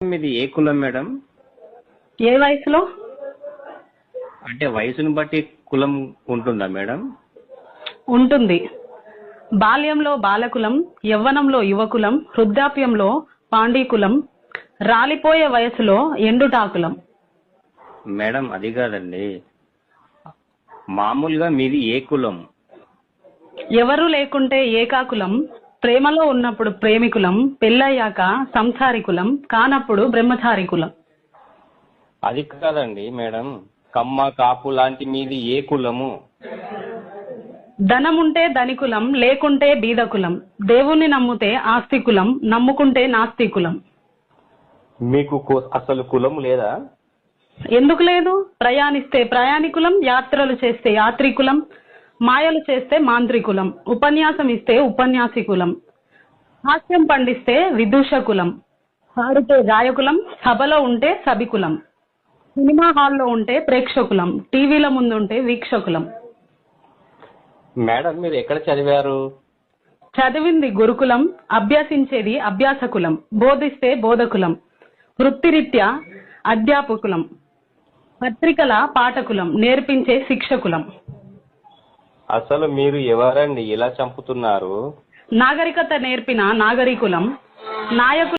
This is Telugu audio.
మీది ఏ కులం మేడం? ఏ వయసులో? అంటే వయసుని బట్టి కులం ఉంటుందా మేడం? ఉంటుంది. బాల్యంలో బాలకులం, యవ్వనంలో యువకులం, వృద్ధాప్యంలో పాండీకులం, రాలిపోయే వయసులో ఎండుటాకులం. మేడం అది కాదండి, మామూలుగా మీది ఏ కులం? ఎవరు లేకుంటే ఏకాకులం, ప్రేమలో ఉన్నప్పుడు ప్రేమికులం, పెళ్ళయ్యాక సంసారికులం, కానప్పుడు బ్రహ్మచారికులం. అది కాదండి మేడం, కమ్మ కాపు లాంటి మీది ఏ కులము? ధనముంటే ధనికులం, లేకుంటే బీదకులం, దేవుణ్ణి నమ్మితే ఆస్తికులం, నమ్ముకుంటే నాస్తికులం. మీకు అసలు కులం లేదా? ఎందుకు లేదు? ప్రయాణిస్తే ప్రయాణికులం, యాత్రలు చేస్తే యాత్రికులం, మాయలు చేస్తే మాంత్రికులం, ఉపన్యాసం ఇస్తే ఉపన్యాసికులం, హాస్యం పండిస్తే విదూషకులం, పాడితే గాయకులం, సభలో ఉంటే సభికులం, సినిమా హాల్లో ఉంటే ప్రేక్షకులం, టీవీల ముందుంటే వీక్షకులం. మేడం మీరు ఎక్కడ చదివారు? చదివింది గురుకులం, అభ్యసించేది అభ్యాసకులం, బోధిస్తే బోధకులం, వృత్తిరీత్యా అధ్యాపకులం, పత్రికల పాఠకులం, నేర్పించే శిక్షకులం. అసలు మీరు ఎవరండి ఇలా చంపుతున్నారు? నాగరికత నేర్పిన నాగరికులం, నాయకులు